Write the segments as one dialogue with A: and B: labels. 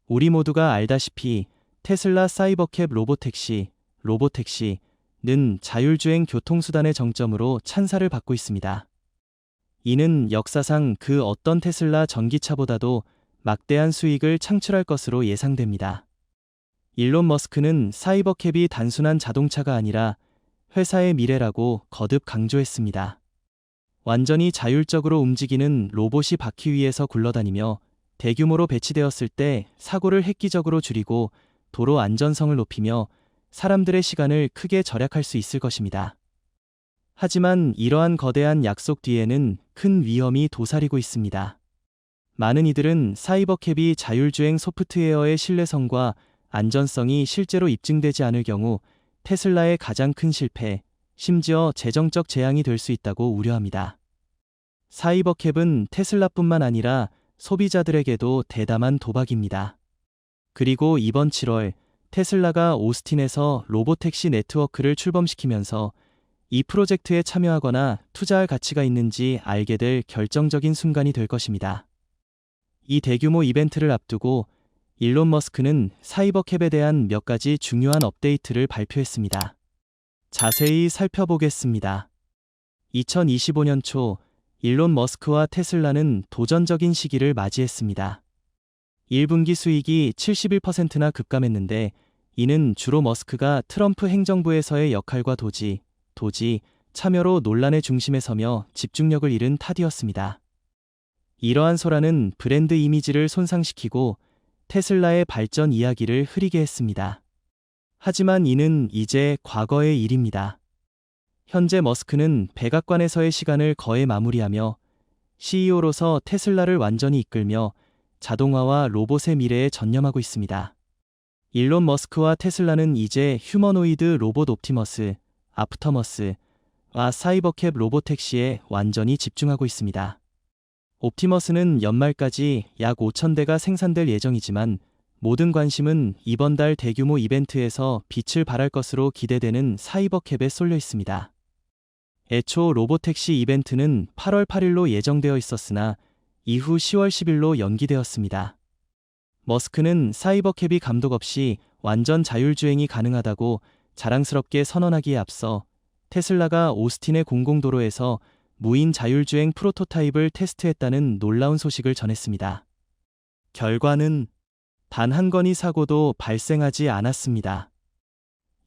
A: 우리 모두가 알다시피 테슬라 사이버캡 로보택시는 자율주행 교통수단의 정점으로 찬사를 받고 있습니다. 이는 역사상 그 어떤 테슬라 전기차보다도 막대한 수익을 창출할 것으로 예상됩니다. 일론 머스크는 사이버캡이 단순한 자동차가 아니라 회사의 미래라고 거듭 강조했습니다. 완전히 자율적으로 움직이는 로봇이 바퀴 위에서 굴러다니며 대규모로 배치되었을 때 사고를 획기적으로 줄이고 도로 안전성을 높이며 사람들의 시간을 크게 절약할 수 있을 것입니다. 하지만 이러한 거대한 약속 뒤에는 큰 위험이 도사리고 있습니다. 많은 이들은 사이버캡이 자율주행 소프트웨어의 신뢰성과 안전성이 실제로 입증되지 않을 경우 테슬라의 가장 큰 실패, 심지어 재정적 재앙이 될 수 있다고 우려합니다. 사이버캡은 테슬라뿐만 아니라 소비자들에게도 대담한 도박입니다. 그리고 이번 7월 테슬라가 오스틴에서 로보택시 네트워크를 출범시키면서 이 프로젝트에 참여하거나 투자할 가치가 있는지 알게 될 결정적인 순간이 될 것입니다. 이 대규모 이벤트를 앞두고 일론 머스크는 사이버캡에 대한 몇 가지 중요한 업데이트를 발표했습니다. 자세히 살펴보겠습니다. 2025년 초 일론 머스크와 테슬라는 도전적인 시기를 맞이했습니다. 1분기 수익이 71%나 급감했는데 이는 주로 머스크가 트럼프 행정부에서의 역할과 도지 참여로 논란의 중심에 서며 집중력을 잃은 탓이었습니다. 이러한 소란은 브랜드 이미지를 손상시키고 테슬라의 발전 이야기를 흐리게 했습니다. 하지만 이는 이제 과거의 일입니다. 현재 머스크는 백악관에서의 시간을 거의 마무리하며 CEO로서 테슬라를 완전히 이끌며 자동화와 로봇의 미래에 전념하고 있습니다. 일론 머스크와 테슬라는 이제 휴머노이드 로봇 옵티머스와 사이버캡 로보택시에 완전히 집중하고 있습니다. 옵티머스는 연말까지 약 5,000대가 생산될 예정이지만 모든 관심은 이번 달 대규모 이벤트에서 빛을 발할 것으로 기대되는 사이버캡에 쏠려 있습니다. 애초 로보택시 이벤트는 8월 8일로 예정되어 있었으나 이후 10월 10일로 연기되었습니다. 머스크는 사이버캡이 감독 없이 완전 자율주행이 가능하다고 자랑스럽게 선언하기에 앞서 테슬라가 오스틴의 공공도로에서 무인 자율주행 프로토타입을 테스트했다는 놀라운 소식을 전했습니다. 결과는 단 한 건의 사고도 발생하지 않았습니다.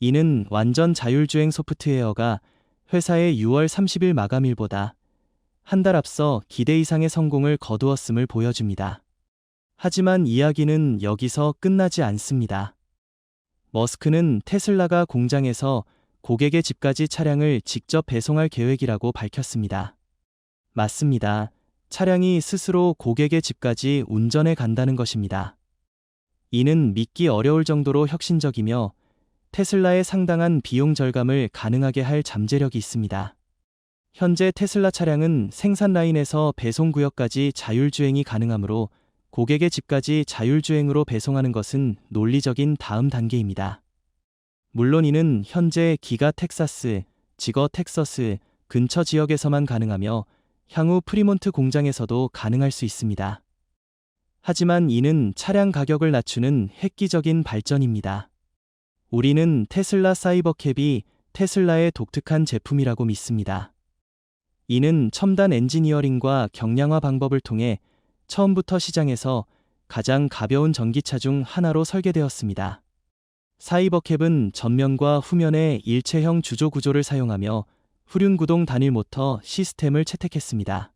A: 이는 완전 자율주행 소프트웨어가 회사의 6월 30일 마감일보다 한 달 앞서 기대 이상의 성공을 거두었음을 보여줍니다. 하지만 이야기는 여기서 끝나지 않습니다. 머스크는 테슬라가 공장에서 고객의 집까지 차량을 직접 배송할 계획이라고 밝혔습니다. 맞습니다. 차량이 스스로 고객의 집까지 운전해 간다는 것입니다. 이는 믿기 어려울 정도로 혁신적이며 테슬라의 상당한 비용 절감을 가능하게 할 잠재력이 있습니다. 현재 테슬라 차량은 생산 라인에서 배송 구역까지 자율주행이 가능하므로 고객의 집까지 자율주행으로 배송하는 것은 논리적인 다음 단계입니다. 물론 이는 현재 기가 텍사스, 지거 텍사스 근처 지역에서만 가능하며 향후 프리몬트 공장에서도 가능할 수 있습니다. 하지만 이는 차량 가격을 낮추는 획기적인 발전입니다. 우리는 테슬라 사이버캡이 테슬라의 독특한 제품이라고 믿습니다. 이는 첨단 엔지니어링과 경량화 방법을 통해 처음부터 시장에서 가장 가벼운 전기차 중 하나로 설계되었습니다. 사이버캡은 전면과 후면의 일체형 주조 구조를 사용하며 후륜구동 단일 모터 시스템을 채택했습니다.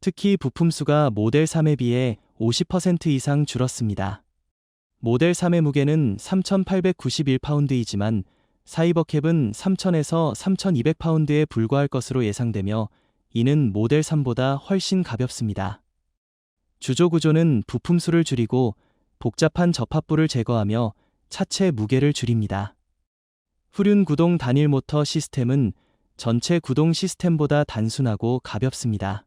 A: 특히 부품 수가 모델 3에 비해 50% 이상 줄었습니다. 모델 3의 무게는 3,891파운드이지만 사이버캡은 3,000에서 3,200파운드에 불과할 것으로 예상되며 이는 모델 3보다 훨씬 가볍습니다. 주조 구조는 부품 수를 줄이고 복잡한 접합부를 제거하며 차체 무게를 줄입니다. 후륜 구동 단일 모터 시스템은 전체 구동 시스템보다 단순하고 가볍습니다.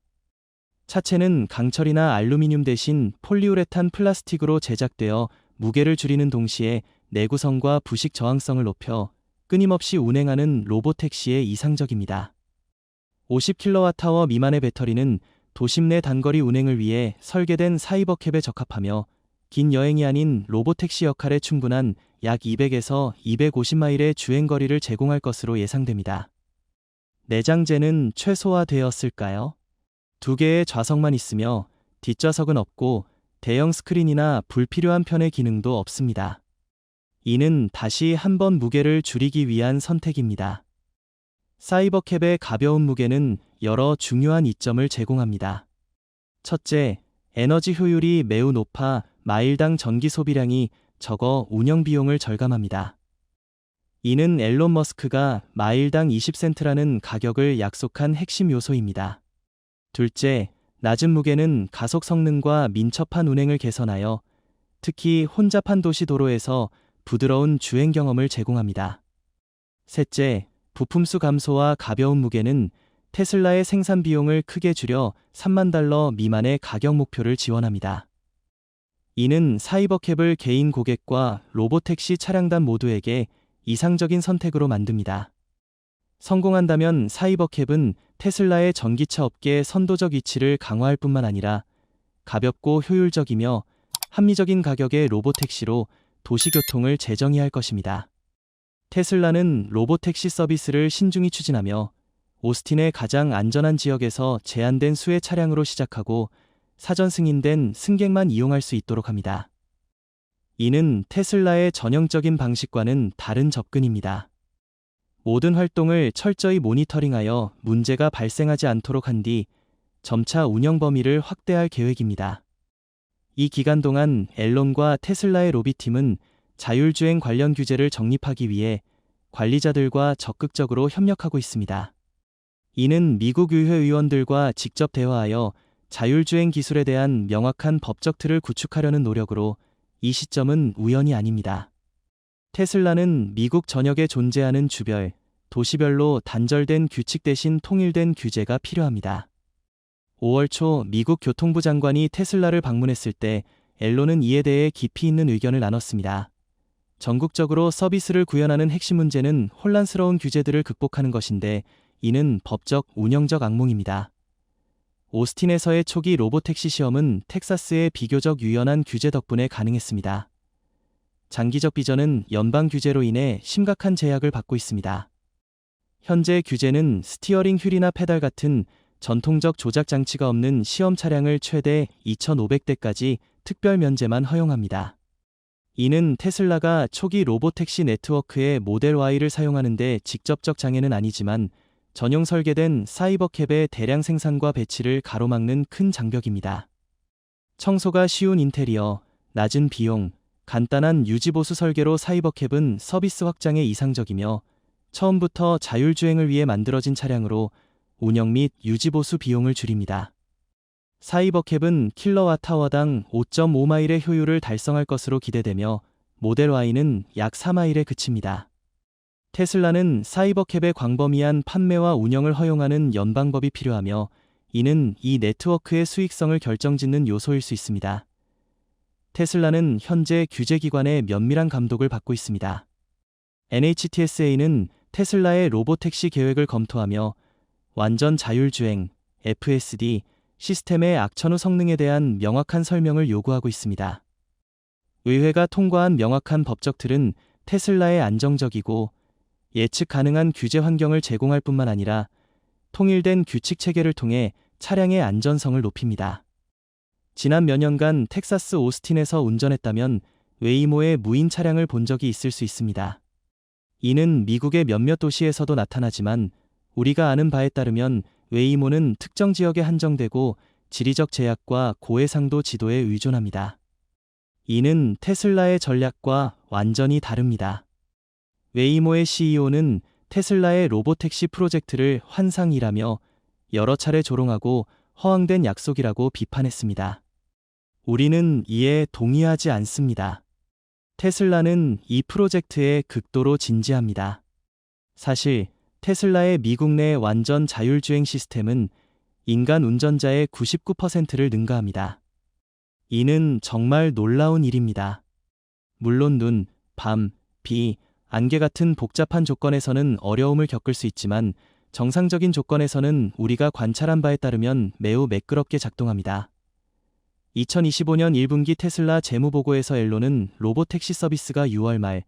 A: 차체는 강철이나 알루미늄 대신 폴리우레탄 플라스틱으로 제작되어 무게를 줄이는 동시에 내구성과 부식 저항성을 높여 끊임없이 운행하는 로보택시에 이상적입니다. 50kWh 미만의 배터리는 도심 내 단거리 운행을 위해 설계된 사이버캡에 적합하며 긴 여행이 아닌 로보택시 역할에 충분한 약 200에서 250마일의 주행거리를 제공할 것으로 예상됩니다. 내장재는 최소화되었을까요? 2개의 좌석만 있으며 뒷좌석은 없고 대형 스크린이나 불필요한 편의 기능도 없습니다. 이는 다시 한번 무게를 줄이기 위한 선택입니다. 사이버캡의 가벼운 무게는 여러 중요한 이점을 제공합니다. 첫째, 에너지 효율이 매우 높아 마일당 전기 소비량이 적어 운영 비용을 절감합니다. 이는 앨런 머스크가 마일당 20센트라는 가격을 약속한 핵심 요소입니다. 둘째, 낮은 무게는 가속 성능과 민첩한 운행을 개선하여 특히 혼잡한 도시 도로에서 부드러운 주행 경험을 제공합니다. 셋째, 부품수 감소와 가벼운 무게는 테슬라의 생산 비용을 크게 줄여 $30,000 미만의 가격 목표를 지원합니다. 이는 사이버캡을 개인 고객과 로보택시 차량단 모두에게 이상적인 선택으로 만듭니다. 성공한다면 사이버캡은 테슬라의 전기차 업계의 선도적 위치를 강화할 뿐만 아니라 가볍고 효율적이며 합리적인 가격의 로보택시로 도시교통을 재정의할 것입니다. 테슬라는 로보택시 서비스를 신중히 추진하며 오스틴의 가장 안전한 지역에서 제한된 수의 차량으로 시작하고 사전 승인된 승객만 이용할 수 있도록 합니다. 이는 테슬라의 전형적인 방식과는 다른 접근입니다. 모든 활동을 철저히 모니터링하여 문제가 발생하지 않도록 한 뒤 점차 운영 범위를 확대할 계획입니다. 이 기간 동안 앨런과 테슬라의 로비팀은 자율주행 관련 규제를 정립하기 위해 관리자들과 적극적으로 협력하고 있습니다. 이는 미국 의회 의원들과 직접 대화하여 자율주행 기술에 대한 명확한 법적 틀을 구축하려는 노력으로 이 시점은 우연이 아닙니다. 테슬라는 미국 전역에 존재하는 주별, 도시별로 단절된 규칙 대신 통일된 규제가 필요합니다. 5월 초 미국 교통부 장관이 테슬라를 방문했을 때 앨런은 이에 대해 깊이 있는 의견을 나눴습니다. 전국적으로 서비스를 구현하는 핵심 문제는 혼란스러운 규제들을 극복하는 것인데 이는 법적, 운영적 악몽입니다. 오스틴에서의 초기 로보택시 시험은 텍사스의 비교적 유연한 규제 덕분에 가능했습니다. 장기적 비전은 연방 규제로 인해 심각한 제약을 받고 있습니다. 현재 규제는 스티어링 휠이나 페달 같은 전통적 조작 장치가 없는 시험 차량을 최대 2,500대까지 특별 면제만 허용합니다. 이는 테슬라가 초기 로보택시 네트워크의 모델 Y를 사용하는 데 직접적 장애는 아니지만 전용 설계된 사이버캡의 대량 생산과 배치를 가로막는 큰 장벽입니다. 청소가 쉬운 인테리어, 낮은 비용, 간단한 유지보수 설계로 사이버캡은 서비스 확장에 이상적이며 처음부터 자율주행을 위해 만들어진 차량으로 운영 및 유지보수 비용을 줄입니다. 사이버캡은 킬로와트아워당 5.5마일의 효율을 달성할 것으로 기대되며 모델 Y는 약 4마일에 그칩니다. 테슬라는 사이버캡의 광범위한 판매와 운영을 허용하는 연방법이 필요하며 이는 이 네트워크의 수익성을 결정짓는 요소일 수 있습니다. 테슬라는 현재 규제기관의 면밀한 감독을 받고 있습니다. NHTSA는 테슬라의 로보택시 계획을 검토하며 완전 자율주행, FSD, 시스템의 악천후 성능에 대한 명확한 설명을 요구하고 있습니다. 의회가 통과한 명확한 법적 틀은 테슬라의 안정적이고 예측 가능한 규제 환경을 제공할 뿐만 아니라 통일된 규칙 체계를 통해 차량의 안전성을 높입니다. 지난 몇 년간 텍사스 오스틴에서 운전했다면 웨이모의 무인 차량을 본 적이 있을 수 있습니다. 이는 미국의 몇몇 도시에서도 나타나지만 우리가 아는 바에 따르면 웨이모는 특정 지역에 한정되고 지리적 제약과 고해상도 지도에 의존합니다. 이는 테슬라의 전략과 완전히 다릅니다. 웨이모의 CEO는 테슬라의 로보택시 프로젝트를 환상이라며 여러 차례 조롱하고 허황된 약속이라고 비판했습니다. 우리는 이에 동의하지 않습니다. 테슬라는 이 프로젝트에 극도로 진지합니다. 사실 테슬라의 미국 내 완전 자율주행 시스템은 인간 운전자의 99%를 능가합니다. 이는 정말 놀라운 일입니다. 물론 눈, 밤, 비, 안개 같은 복잡한 조건에서는 어려움을 겪을 수 있지만 정상적인 조건에서는 우리가 관찰한 바에 따르면 매우 매끄럽게 작동합니다. 2025년 1분기 테슬라 재무보고에서 엘론은 로보택시 서비스가 6월 말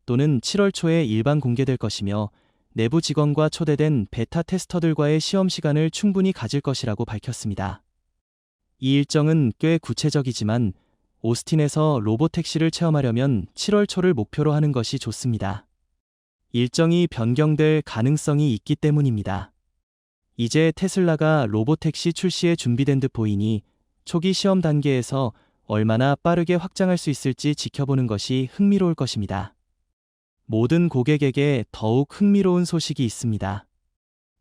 A: 또는 7월 초에 일반 공개될 것이며 내부 직원과 초대된 베타 테스터들과의 시험 시간을 충분히 가질 것이라고 밝혔습니다. 이 일정은 꽤 구체적이지만 오스틴에서 로보택시를 체험하려면 7월 초를 목표로 하는 것이 좋습니다. 일정이 변경될 가능성이 있기 때문입니다. 이제 테슬라가 로보택시 출시에 준비된 듯 보이니 초기 시험 단계에서 얼마나 빠르게 확장할 수 있을지 지켜보는 것이 흥미로울 것입니다. 모든 고객에게 더욱 흥미로운 소식이 있습니다.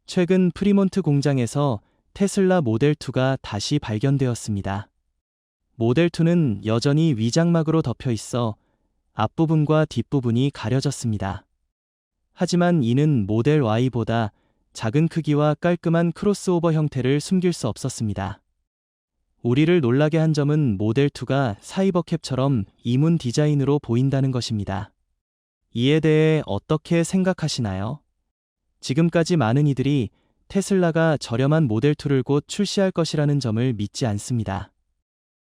A: 최근 프리몬트 공장에서 테슬라 모델2가 다시 발견되었습니다. 모델2는 여전히 위장막으로 덮여 있어 앞부분과 뒷부분이 가려졌습니다. 하지만 이는 모델 Y보다 작은 크기와 깔끔한 크로스오버 형태를 숨길 수 없었습니다. 우리를 놀라게 한 점은 모델2가 사이버캡처럼 이문 디자인으로 보인다는 것입니다. 이에 대해 어떻게 생각하시나요? 지금까지 많은 이들이 테슬라가 저렴한 모델2를 곧 출시할 것이라는 점을 믿지 않습니다.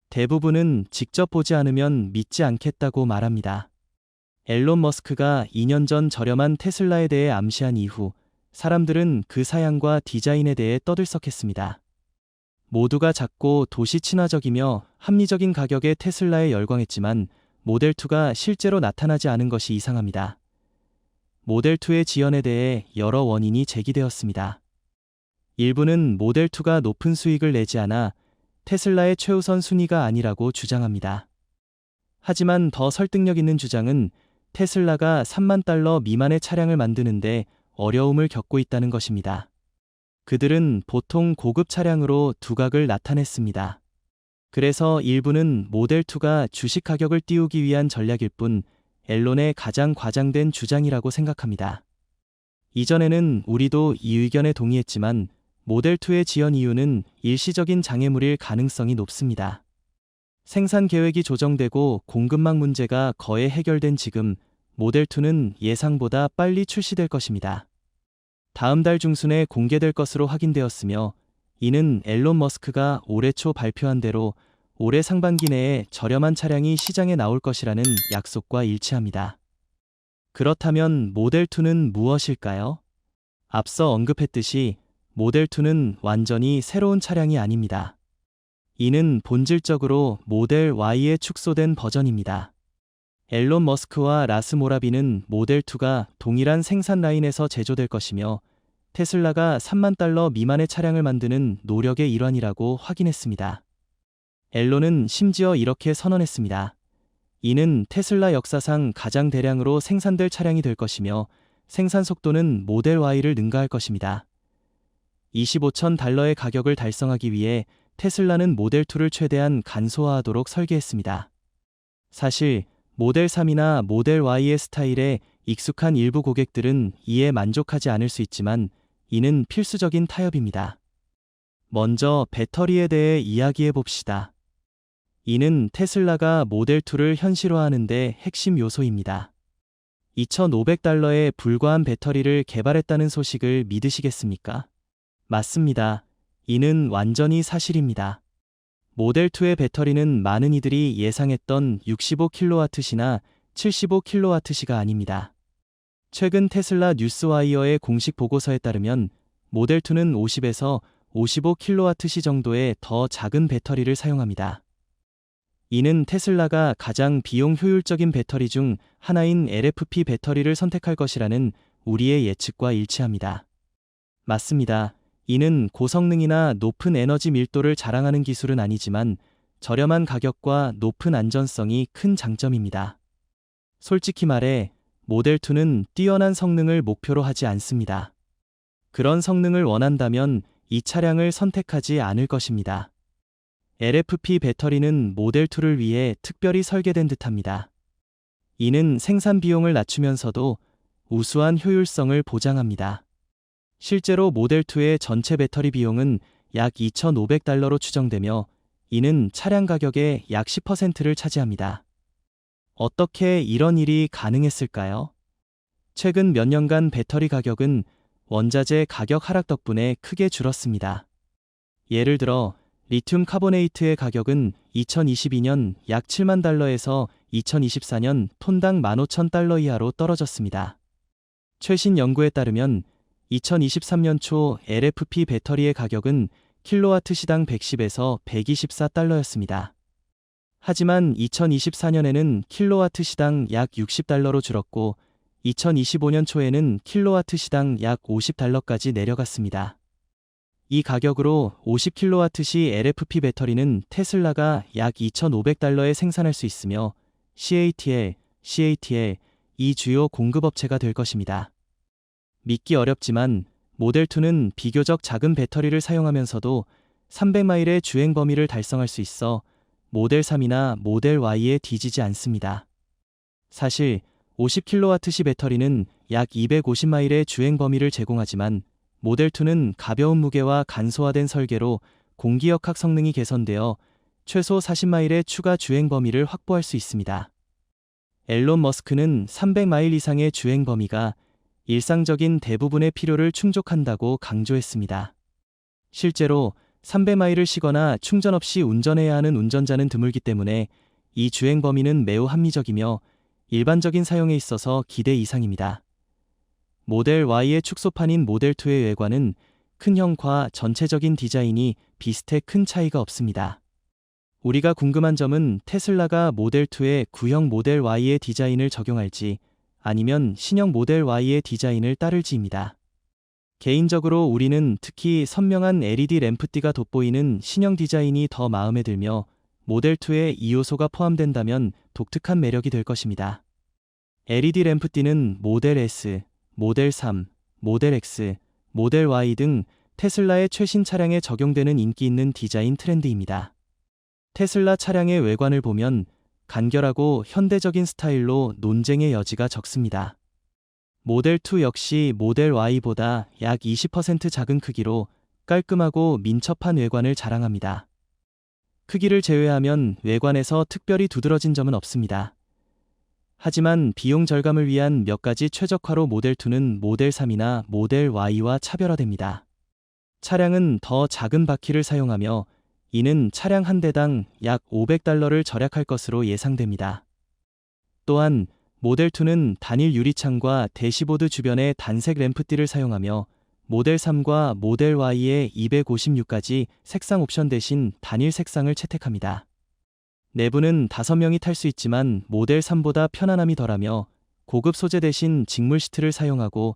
A: 대부분은 직접 보지 않으면 믿지 않겠다고 말합니다. 앨런 머스크가 2년 전 저렴한 테슬라에 대해 암시한 이후 사람들은 그 사양과 디자인에 대해 떠들썩했습니다. 모두가 작고 도시 친화적이며 합리적인 가격의 테슬라에 열광했지만 모델2가 실제로 나타나지 않은 것이 이상합니다. 모델2의 지연에 대해 여러 원인이 제기되었습니다. 일부는 모델2가 높은 수익을 내지 않아 테슬라의 최우선 순위가 아니라고 주장합니다. 하지만 더 설득력 있는 주장은 테슬라가 3만 달러 미만의 차량을 만드는데 어려움을 겪고 있다는 것입니다. 그들은 보통 고급 차량으로 두각을 나타냈습니다. 그래서 일부는 모델2가 주식 가격을 띄우기 위한 전략일 뿐 앨론의 가장 과장된 주장이라고 생각합니다. 이전에는 우리도 이 의견에 동의했지만 모델2의 지연 이유는 일시적인 장애물일 가능성이 높습니다. 생산 계획이 조정되고 공급망 문제가 거의 해결된 지금 모델2는 예상보다 빨리 출시될 것입니다. 다음 달 중순에 공개될 것으로 확인되었으며 이는 앨런 머스크가 올해 초 발표한 대로 올해 상반기 내에 저렴한 차량이 시장에 나올 것이라는 약속과 일치합니다. 그렇다면 모델2는 무엇일까요? 앞서 언급했듯이 모델2는 완전히 새로운 차량이 아닙니다. 이는 본질적으로 모델 Y의 축소된 버전입니다. 앨런 머스크와 라스 모라비는 모델2가 동일한 생산 라인에서 제조될 것이며 테슬라가 3만 달러 미만의 차량을 만드는 노력의 일환이라고 확인했습니다. 앨런은 심지어 이렇게 선언했습니다. 이는 테슬라 역사상 가장 대량으로 생산될 차량이 될 것이며 생산 속도는 모델 Y를 능가할 것입니다. 25천 달러의 가격을 달성하기 위해 테슬라는 모델2를 최대한 간소화하도록 설계했습니다. 사실 모델 3이나 모델 Y의 스타일에 익숙한 일부 고객들은 이에 만족하지 않을 수 있지만 이는 필수적인 타협입니다. 먼저 배터리에 대해 이야기해 봅시다. 이는 테슬라가 모델2를 현실화하는 데 핵심 요소입니다. 2,500달러에 불과한 배터리를 개발했다는 소식을 믿으시겠습니까? 맞습니다. 이는 완전히 사실입니다. 모델2의 배터리는 많은 이들이 예상했던 65kWh나 75kWh가 아닙니다. 최근 테슬라 뉴스와이어의 공식 보고서에 따르면 모델2는 50에서 55kWh 정도의 더 작은 배터리를 사용합니다. 이는 테슬라가 가장 비용 효율적인 배터리 중 하나인 LFP 배터리를 선택할 것이라는 우리의 예측과 일치합니다. 맞습니다. 이는 고성능이나 높은 에너지 밀도를 자랑하는 기술은 아니지만 저렴한 가격과 높은 안전성이 큰 장점입니다. 솔직히 말해 모델2는 뛰어난 성능을 목표로 하지 않습니다. 그런 성능을 원한다면 이 차량을 선택하지 않을 것입니다. LFP 배터리는 모델2를 위해 특별히 설계된 듯합니다. 이는 생산 비용을 낮추면서도 우수한 효율성을 보장합니다. 실제로 모델2의 전체 배터리 비용은 약 2,500달러로 추정되며 이는 차량 가격의 약 10%를 차지합니다. 어떻게 이런 일이 가능했을까요? 최근 몇 년간 배터리 가격은 원자재 가격 하락 덕분에 크게 줄었습니다. 예를 들어 리튬 카보네이트의 가격은 2022년 약 7만 달러에서 2024년 톤당 15,000달러 이하로 떨어졌습니다. 최신 연구에 따르면 2023년 초 LFP 배터리의 가격은 킬로와트 시당 110에서 124달러였습니다. 하지만 2024년에는 킬로와트 시당 약 60달러로 줄었고 2025년 초에는 킬로와트 시당 약 50달러까지 내려갔습니다. 이 가격으로 50kW 시 LFP 배터리는 테슬라가 약 2,500달러에 생산할 수 있으며 CATL 이 주요 공급업체가 될 것입니다. 믿기 어렵지만 모델2는 비교적 작은 배터리를 사용하면서도 300마일의 주행 범위를 달성할 수 있어 모델3이나 모델 Y에 뒤지지 않습니다. 사실 50kW 시 배터리는 약 250마일의 주행 범위를 제공하지만 모델2는 가벼운 무게와 간소화된 설계로 공기역학 성능이 개선되어 최소 40마일의 추가 주행 범위를 확보할 수 있습니다. 앨런 머스크는 300마일 이상의 주행 범위가 일상적인 대부분의 필요를 충족한다고 강조했습니다. 실제로 300마일을 쉬거나 충전 없이 운전해야 하는 운전자는 드물기 때문에 이 주행 범위는 매우 합리적이며 일반적인 사용에 있어서 기대 이상입니다. 모델 Y의 축소판인 모델2의 외관은 큰형과 전체적인 디자인이 비슷해 큰 차이가 없습니다. 우리가 궁금한 점은 테슬라가 모델2의 구형 모델 Y의 디자인을 적용할지 아니면 신형 모델 Y의 디자인을 따를지입니다. 개인적으로 우리는 특히 선명한 LED 램프띠가 돋보이는 신형 디자인이 더 마음에 들며 모델2에 이 요소가 포함된다면 독특한 매력이 될 것입니다. LED 램프띠는 모델 S, 모델 3, 모델 X, 모델 Y 등 테슬라의 최신 차량에 적용되는 인기 있는 디자인 트렌드입니다. 테슬라 차량의 외관을 보면 간결하고 현대적인 스타일로 논쟁의 여지가 적습니다. 모델2 역시 모델 Y보다 약 20% 작은 크기로 깔끔하고 민첩한 외관을 자랑합니다. 크기를 제외하면 외관에서 특별히 두드러진 점은 없습니다. 하지만 비용 절감을 위한 몇 가지 최적화로 모델2는 모델 3이나 모델 Y와 차별화됩니다. 차량은 더 작은 바퀴를 사용하며 이는 차량 한 대당 약 500달러를 절약할 것으로 예상됩니다. 또한 모델2는 단일 유리창과 대시보드 주변에 단색 램프띠를 사용하며 모델 3과 모델 Y의 256가지 색상 옵션 대신 단일 색상을 채택합니다. 내부는 5명이 탈 수 있지만 모델 3보다 편안함이 덜하며 고급 소재 대신 직물 시트를 사용하고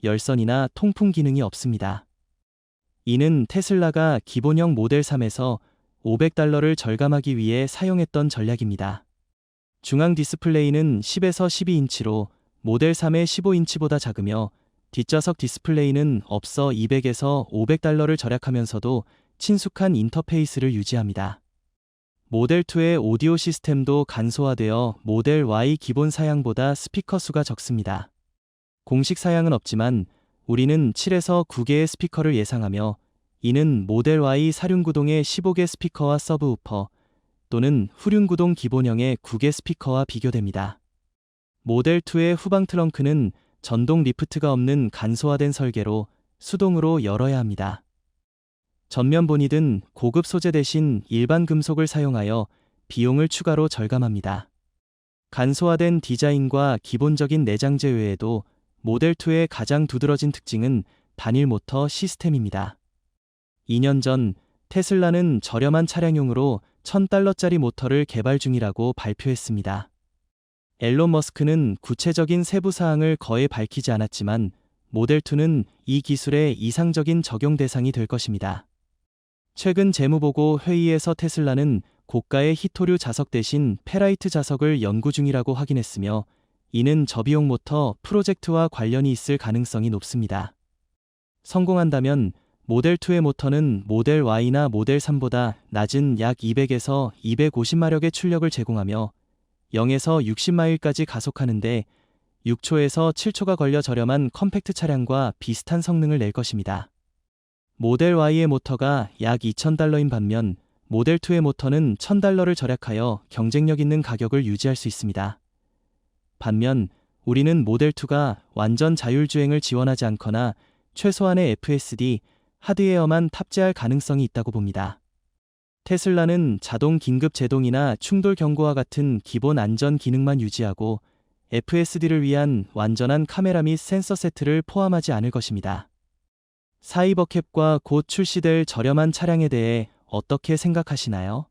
A: 열선이나 통풍 기능이 없습니다. 이는 테슬라가 기본형 모델 3에서 500달러를 절감하기 위해 사용했던 전략입니다. 중앙 디스플레이는 10에서 12인치로 모델 3의 15인치보다 작으며 뒷좌석 디스플레이는 없어 200에서 500달러를 절약하면서도 친숙한 인터페이스를 유지합니다. 모델2의 오디오 시스템도 간소화되어 모델 Y 기본 사양보다 스피커 수가 적습니다. 공식 사양은 없지만 우리는 7에서 9개의 스피커를 예상하며 이는 모델 Y 사륜구동의 15개 스피커와 서브우퍼 또는 후륜구동 기본형의 9개 스피커와 비교됩니다. 모델2의 후방 트렁크는 전동 리프트가 없는 간소화된 설계로 수동으로 열어야 합니다. 전면 보닛은 고급 소재 대신 일반 금속을 사용하여 비용을 추가로 절감합니다. 간소화된 디자인과 기본적인 내장재 외에도 모델2의 가장 두드러진 특징은 단일 모터 시스템입니다. 2년 전 테슬라는 저렴한 차량용으로 $1,000짜리 모터를 개발 중이라고 발표했습니다. 앨런 머스크는 구체적인 세부 사항을 거의 밝히지 않았지만 모델2는 이 기술의 이상적인 적용 대상이 될 것입니다. 최근 재무보고 회의에서 테슬라는 고가의 히토류 자석 대신 페라이트 자석을 연구 중이라고 확인했으며 이는 저비용 모터 프로젝트와 관련이 있을 가능성이 높습니다. 성공한다면 모델2의 모터는 모델 Y나 모델 3보다 낮은 약 200에서 250마력의 출력을 제공하며 0에서 60마일까지 가속하는데 6초에서 7초가 걸려 저렴한 컴팩트 차량과 비슷한 성능을 낼 것입니다. 모델 Y의 모터가 약 $2,000인 반면 모델2의 모터는 $1,000를 절약하여 경쟁력 있는 가격을 유지할 수 있습니다. 반면 우리는 모델2가 완전 자율주행을 지원하지 않거나 최소한의 FSD, 하드웨어만 탑재할 가능성이 있다고 봅니다. 테슬라는 자동 긴급 제동이나 충돌 경고와 같은 기본 안전 기능만 유지하고 FSD를 위한 완전한 카메라 및 센서 세트를 포함하지 않을 것입니다. 사이버캡과 곧 출시될 저렴한 차량에 대해 어떻게 생각하시나요?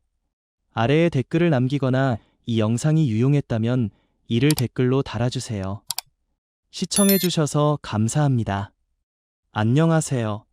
A: 아래에 댓글을 남기거나 이 영상이 유용했다면 이를 댓글로 달아주세요. 시청해주셔서 감사합니다. 안녕하세요.